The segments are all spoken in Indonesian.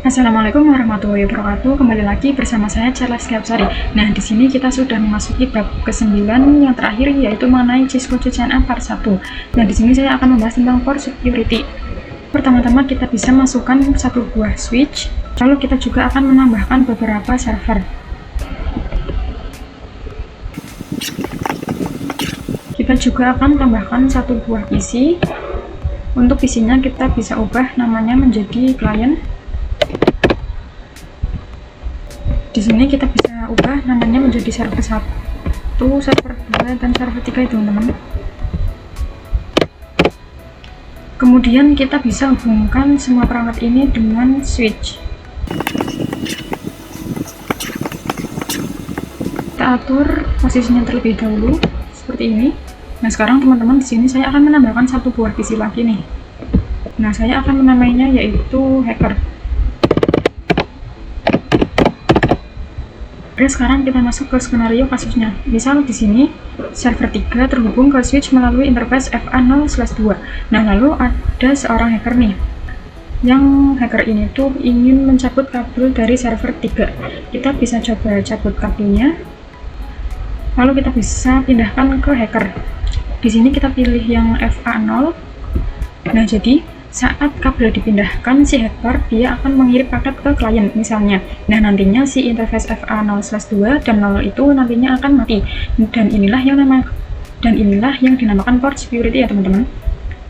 Assalamualaikum warahmatullahi wabarakatuh. Kembali lagi bersama saya Charles Gapsari. Nah, di sini kita sudah memasuki bab ke-9 yang terakhir, yaitu mengenai Cisco CCNA part 1. Nah, di sini saya akan membahas tentang port security. Pertama-tama kita bisa masukkan satu buah switch, lalu kita juga akan menambahkan beberapa server. Kita juga akan tambahkan satu buah PC. Untuk PC-nya kita bisa ubah namanya menjadi client. Di sini kita bisa ubah namanya menjadi server 1, server 2, dan server 3 ya teman-teman. Kemudian kita bisa hubungkan semua perangkat ini dengan switch. Kita atur posisinya terlebih dahulu seperti ini. Nah, sekarang teman-teman, di sini saya akan menambahkan satu buah PC lagi nih. Nah, saya akan menamainya yaitu hacker. Oke, sekarang kita masuk ke skenario kasusnya. Misal di sini server 3 terhubung ke switch melalui interface FA0/2. Nah, lalu ada seorang hacker nih. Yang hacker ini tuh ingin mencabut kabel dari server 3. Kita bisa coba cabut kabelnya. Lalu kita bisa pindahkan ke hacker. Di sini kita pilih yang FA0. Nah, jadi saat kabel dipindahkan, si hacker dia akan mengirim paket ke klien misalnya. Nah, nantinya si interface FA0/2 dan 0 itu nantinya akan mati. Dan inilah yang dinamakan port security ya teman-teman.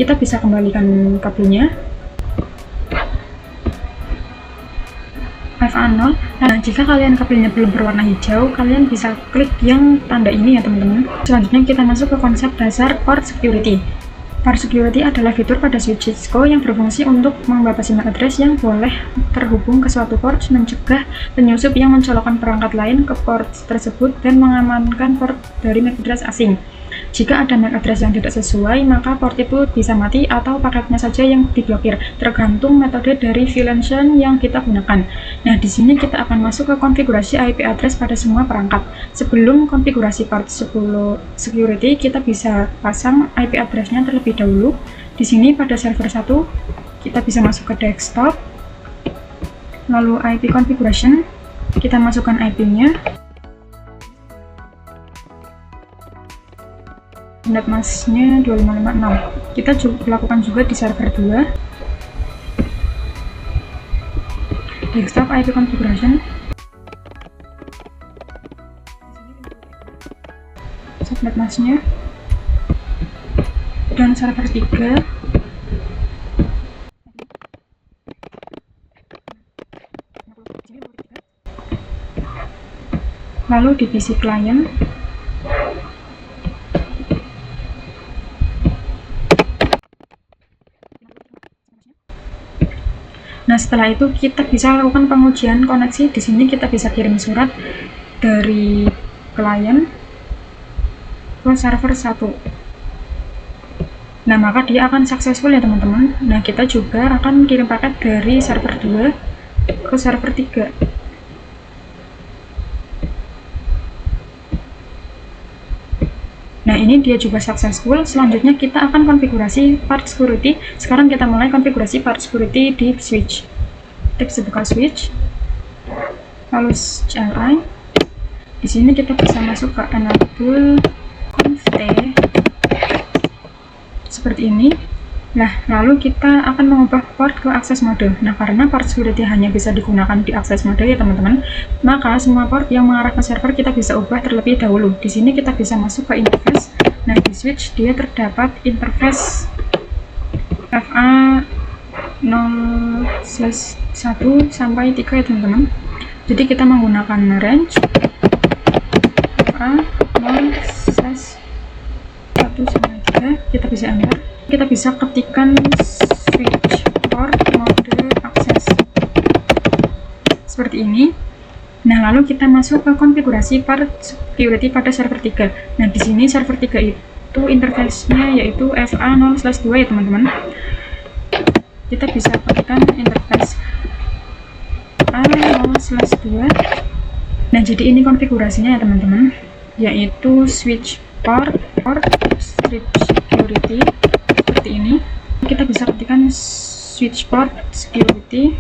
Kita bisa kembalikan kabelnya. FA0. Nah, jika kalian kabelnya belum berwarna hijau, kalian bisa klik yang tanda ini ya teman-teman. Selanjutnya kita masuk ke konsep dasar port security. Port security adalah fitur pada switch Cisco yang berfungsi untuk membatasi MAC address yang boleh terhubung ke suatu port, mencegah penyusup yang mencolokkan perangkat lain ke port tersebut, dan mengamankan port dari MAC address asing. Jika ada MAC address yang tidak sesuai, maka port itu bisa mati atau paketnya saja yang diblokir, tergantung metode dari VLAN yang kita gunakan. Nah, di sini kita akan masuk ke konfigurasi IP address pada semua perangkat. Sebelum konfigurasi port security, kita bisa pasang IP address-nya terlebih dahulu. Di sini pada server 1, kita bisa masuk ke desktop, lalu IP configuration, kita masukkan IP-nya. Netmask-nya 2556. Kita lakukan juga di server 2. Desktop IP configuration. Subnet mask-nya. Dan server 3. Lalu di PC client. Nah, setelah itu kita bisa lakukan pengujian koneksi. Di sini kita bisa kirim surat dari klien ke server 1. Nah, maka dia akan successful ya teman-teman. Nah, kita juga akan kirim paket dari server 2 ke server 3. Nah, ini dia juga successful. Selanjutnya kita akan konfigurasi port security. Sekarang kita mulai konfigurasi port security di switch. Kita buka switch, lalu CLI. Di sini kita bisa masuk ke enable conft seperti ini. Nah, lalu kita akan mengubah port ke access mode. Nah, karena port security hanya bisa digunakan di access mode ya teman-teman, maka semua port yang mengarah ke server kita bisa ubah terlebih dahulu. Di sini kita bisa masuk ke interface. Nah, di switch dia terdapat interface FA0/1 sampai 3 ya teman-teman. Jadi kita menggunakan range FA0/1 sampai 3. Kita bisa enter. Kita bisa ketikkan switch port mode akses seperti ini. Nah, lalu kita masuk ke konfigurasi port security pada server 3. Nah, di sini server 3 itu interface-nya yaitu FA0/2 ya teman-teman. Kita bisa ketikkan interface FA0/2. Nah, jadi ini konfigurasinya ya teman-teman, yaitu switch port strip security seperti ini. Kita bisa ketikkan switch port security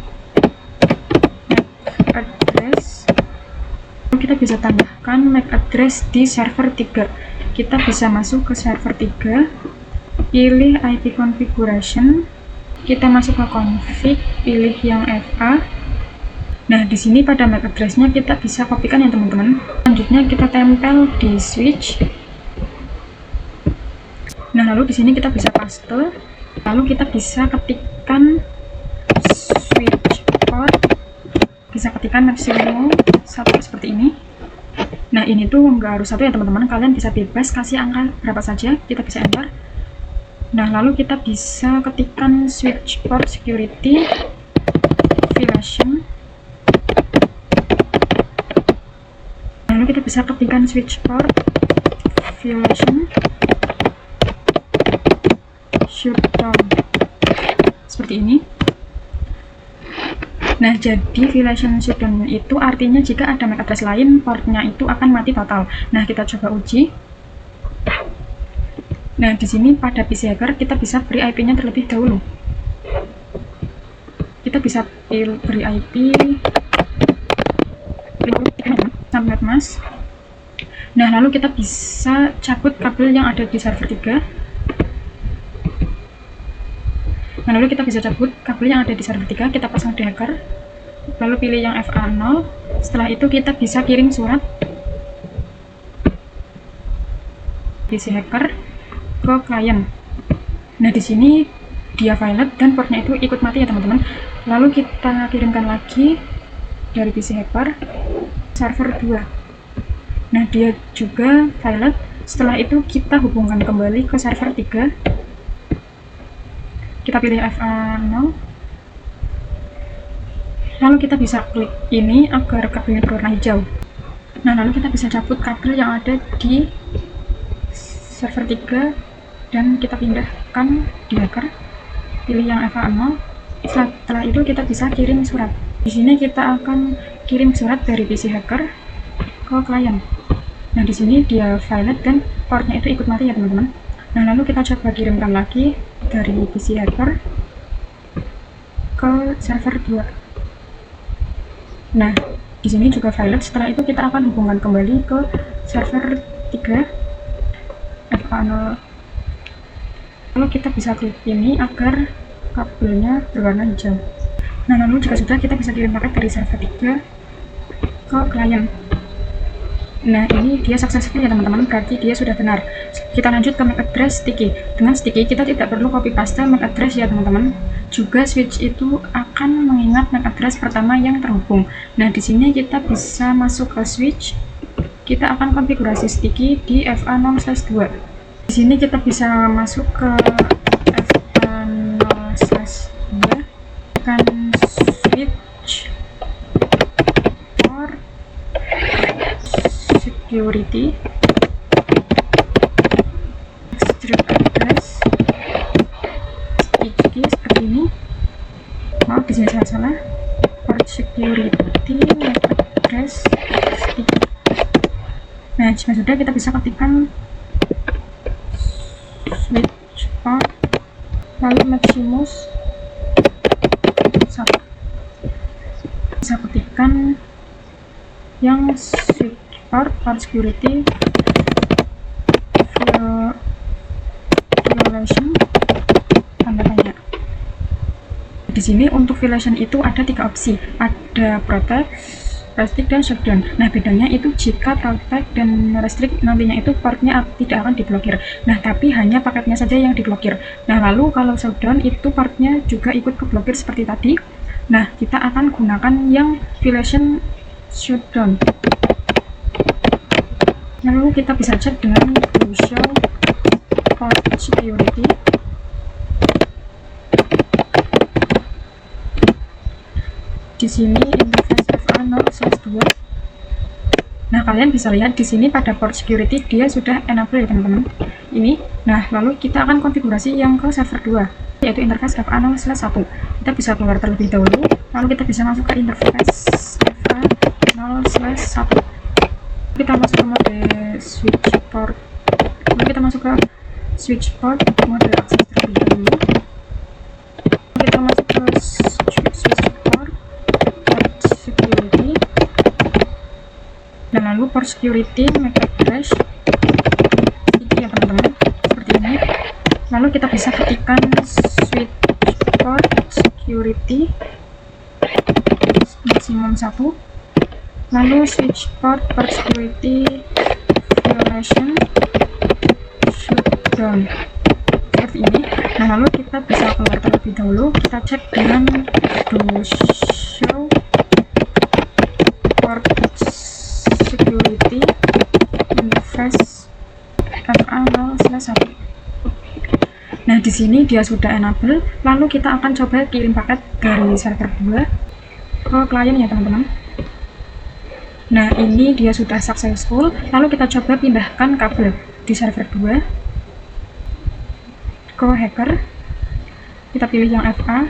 kita bisa tambahkan MAC address di server 3. Kita bisa masuk ke server 3, pilih IP configuration, kita masuk ke config, pilih yang FA. Nah, di sini pada MAC address-nya kita bisa kopikan ya teman-teman. Selanjutnya kita tempel di switch. Nah, lalu di sini kita bisa paste. Lalu kita bisa ketikkan switch port, bisa ketikkan maksimum 1 seperti ini. Nah, ini tuh nggak harus 1 ya teman-teman, kalian bisa bebas kasih angka berapa saja, kita bisa enter. Nah, lalu kita bisa ketikkan switch port security violation. Lalu kita bisa ketikkan switch port violation shutdown seperti ini. Nah, jadi violation shutdown itu artinya jika ada MAC address lain, portnya itu akan mati total. Nah, kita coba uji. Nah, di sini pada PC hacker kita bisa beri IP-nya terlebih dahulu. Kita bisa beri IP sampai mas. Nah, lalu kita bisa cabut kabel yang ada di server 3. Nah, lalu kita bisa cabut kabel yang ada di server 3, kita pasang di hacker, lalu pilih yang FA0. Setelah itu kita bisa kirim surat PC hacker ke klien. Nah, di sini dia violet dan portnya itu ikut mati ya teman-teman. Lalu kita kirimkan lagi dari PC hacker server 2. Nah, dia juga violet. Setelah itu kita hubungkan kembali ke server 3. Kita pilih FA0, lalu kita bisa klik ini agar kabelnya berwarna hijau. Nah, lalu kita bisa cabut kabel yang ada di server 3 dan kita pindahkan di hacker, pilih yang FA0. Setelah itu kita bisa kirim surat. Di sini kita akan kirim surat dari PC hacker ke klien. Nah, di sini dia violet dan portnya itu ikut mati ya teman-teman. Nah, lalu kita coba kirimkan lagi dari PC hacker ke server 2. Nah, di sini juga violet. Setelah itu kita akan hubungkan kembali ke server 3 FA0. Lalu kita bisa klik ini agar kabelnya berwarna hijau. Nah, lalu jika sudah, kita bisa kirim paket dari server 3 ke klien. Nah, ini dia successful ya teman-teman, berarti dia sudah benar. Kita lanjut ke MAC address sticky. Dengan sticky kita tidak perlu copy paste MAC address ya teman-teman. Juga switch itu akan mengingat MAC address pertama yang terhubung. Nah, di sini kita bisa masuk ke switch. Kita akan konfigurasi sticky di FA0/2. Di sini kita bisa masuk ke FA0/2, kan switch port security extract address sticky seperti ini. Maaf, di sini salah. Port security MAC address sticky. Nah, jika sudah, kita bisa ketikkan switch port lalu maximus 1. Bisa ketikkan yang switch port security violation tanda tanya. Di sini untuk violation itu ada 3 opsi, ada protect, restrict, dan shutdown. Nah, bedanya itu jika protect dan restrict nantinya itu portnya tidak akan diblokir. Nah, tapi hanya paketnya saja yang diblokir. Nah, lalu kalau shutdown itu portnya juga ikut keblokir seperti tadi. Nah, kita akan gunakan yang violation shutdown. Lalu kita bisa cek dengan show port security. Di sini interface FA0/2. Nah, kalian bisa lihat di sini pada port security dia sudah enable ya teman-teman. Ini. Nah, lalu kita akan konfigurasi yang ke server 2, yaitu interface FA0/1. Kita bisa keluar terlebih dahulu, lalu kita bisa masuk ke interface FA0/1. Kita masuk ke mode switch port. Lalu kita masuk ke switch port mode akses terlebih dahulu. Kita masuk ke switch port security. Dan lalu port security MAC address ini ya teman-teman, seperti ini. Lalu kita bisa ketikkan switch port security maksimum 1, lalu switch port security violation shutdown, seperti ini. Nah, lalu kita bisa keluar terlebih dahulu, kita cek dengan do show port security interface FA0/1. Nah, di sini dia sudah enable, lalu kita akan coba kirim paket dari server 2 ke klien ya teman-teman. Nah, ini dia sudah successful, lalu kita coba pindahkan kabel di server 2 ke hacker. Kita pilih yang FA.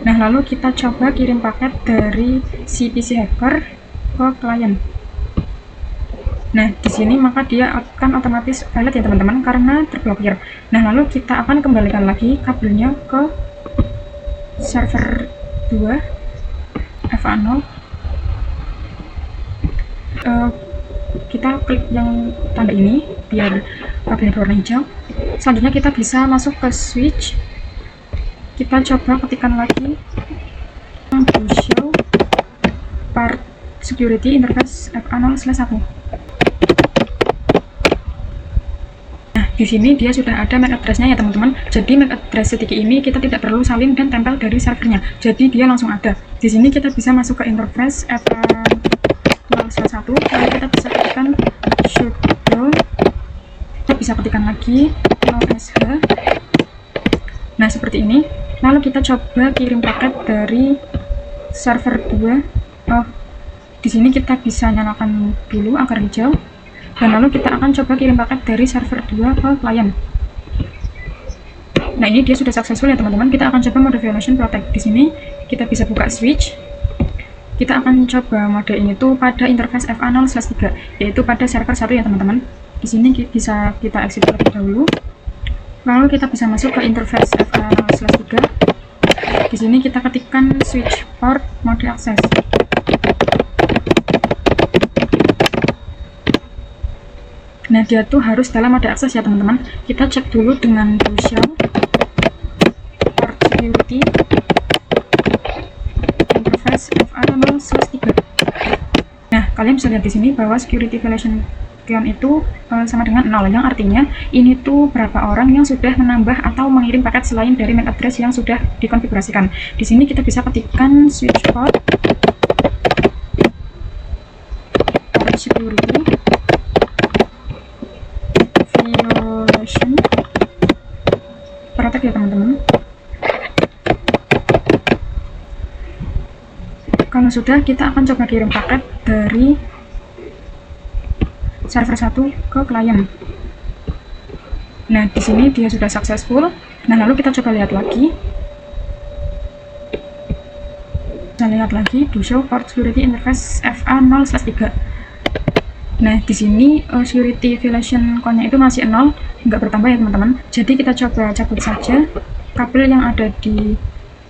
Nah, lalu kita coba kirim paket dari si PC hacker ke klien. Nah, di sini maka dia akan otomatis valid ya teman-teman, karena terblokir. Nah, lalu kita akan kembalikan lagi kabelnya ke server 2 FA0. Kita klik yang tanda ini biar kabelnya berwarna hijau. Selanjutnya kita bisa masuk ke switch. Kita coba ketikkan lagi to show port security interface FA0/1. Nah, di sini dia sudah ada MAC address-nya ya teman-teman. Jadi MAC address sedikit ini kita tidak perlu salin dan tempel dari servernya. Jadi dia langsung ada. Di sini kita bisa masuk ke interface FA0/1, lalu kita bisa ketikkan shutdown. Kita bisa ketikkan lagi sh. Nah, seperti ini. Lalu kita coba kirim paket dari server 2. Di sini kita bisa nyalakan dulu agar hijau. Dan lalu kita akan coba kirim paket dari server 2 ke klien. Nah, ini dia sudah successful ya teman-teman. Kita akan coba mode violation protect. Di sini kita bisa buka switch. Kita akan coba mode ini tuh pada interface FA0/3, yaitu pada server 1 ya teman-teman. Di sini bisa kita exit terlebih dahulu. Lalu kita bisa masuk ke interface FA0/3. Di sini kita ketikkan switch port mode access. Nah, dia tuh harus dalam mode akses ya teman-teman. Kita cek dulu dengan do show port security interface FA0/3. Nah, kalian bisa lihat di sini bahwa security violation itu sama dengan 0, yang artinya ini tuh berapa orang yang sudah menambah atau mengirim paket selain dari MAC address yang sudah dikonfigurasikan. Di sini kita bisa ketikkan switch port security violation protect ya teman-teman. Kalau sudah, kita akan coba kirim paket dari server 1 ke klien. Nah, di sini dia sudah successful. Nah, lalu kita coba lihat lagi. Kita lihat lagi do show port security interface FA0/3. Nah, di sini security violation code-nya itu masih 0, nggak bertambah ya teman-teman. Jadi kita coba cabut saja kabel yang ada di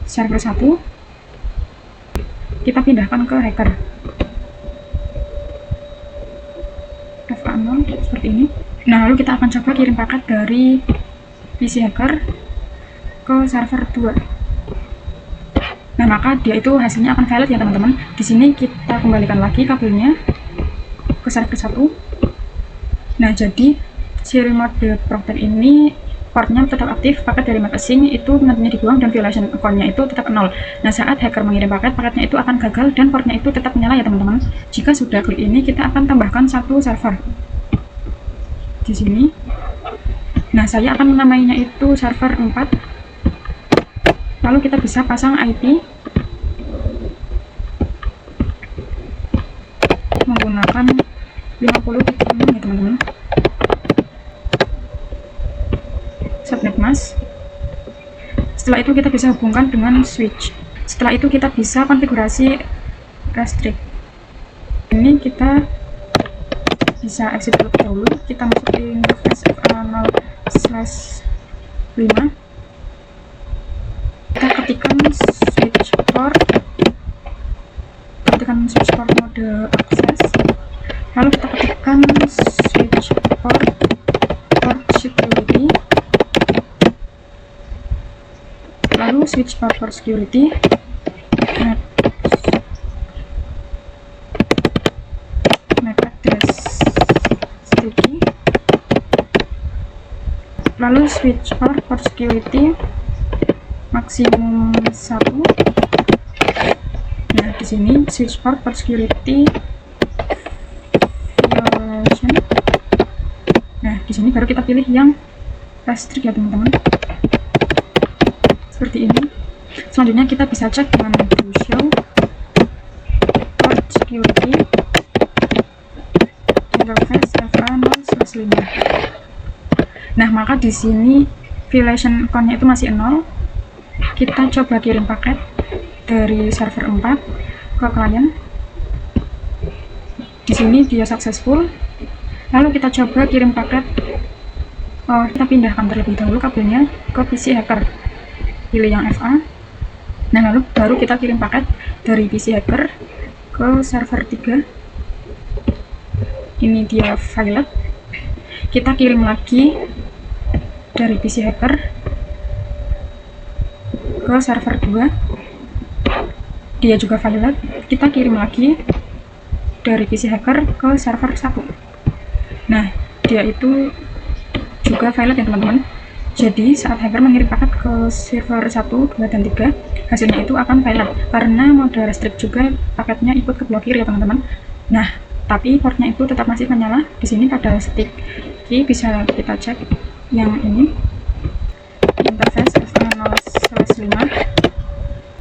server 1. Kita pindahkan ke hacker FA0 seperti ini. Nah, lalu kita akan coba kirim paket dari PC hacker ke server 2. Nah, maka dia itu hasilnya akan valid ya teman-teman. Di sini kita kembalikan lagi kabelnya ke server 1. Nah, jadi serial mode protect ini portnya tetap aktif, paket dari MAC asing itu nantinya dibuang dan violation account-nya itu tetap 0. Nah, saat hacker mengirim paket, paketnya itu akan gagal dan portnya itu tetap menyala ya teman-teman. Jika sudah klik ini, kita akan tambahkan satu server di sini. Nah, saya akan menamainya itu server 4. Lalu kita bisa pasang IP menggunakan 50.6 ya teman-teman. Subnet mask. Setelah itu kita bisa hubungkan dengan switch. Setelah itu kita bisa konfigurasi restrict. Ini kita bisa exit terlebih dahulu. Kita masuk di interface FA0/5. Kita ketikkan switch port mode access. Lalu kita aktifkan switch port security, lalu switch port security, MAC address sticky, lalu switch port security maksimum 1. Nah, di sini switch port security violation. Nah, di sini baru kita pilih yang restrict ya teman-teman. Seperti ini. Selanjutnya kita bisa cek dengan show port security interface FA0/5. Nah, maka di sini violation count-nya itu masih 0. Kita coba kirim paket dari server 4 ke klien. Di sini dia successful. Lalu kita coba kirim paket. Kita pindahkan terlebih dahulu kabelnya ke PC hacker. Pilih yang FA. Nah, lalu baru kita kirim paket dari PC hacker ke server 3. Ini dia violet. Kita kirim lagi dari PC hacker ke server 2. Dia juga violet. Kita kirim lagi dari PC hacker ke server 1. Nah, dia itu juga violet ya teman-teman. Jadi saat hacker mengirim paket ke server 1, 2, dan 3, hasilnya itu akan violet karena mode restrict juga paketnya ikut keblokir ya teman-teman. Nah, tapi portnya itu tetap masih menyala. Di sini pada sticky bisa kita cek yang ini, interface FA0/5.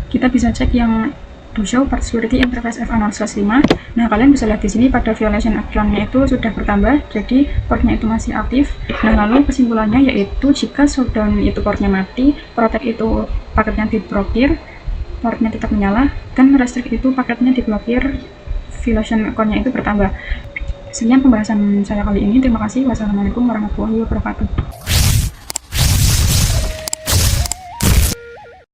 Kita bisa cek yang show port security interface FA0/5. Nah, kalian bisa lihat di sini pada violation action-nya itu sudah bertambah, jadi portnya itu masih aktif. Nah, lalu kesimpulannya yaitu jika shutdown itu portnya mati, protect itu paketnya diblokir, portnya tetap menyala, dan restrict itu paketnya diblokir, violation action-nya itu bertambah. Sekian pembahasan saya kali ini. Terima kasih. Wassalamualaikum warahmatullahi wabarakatuh.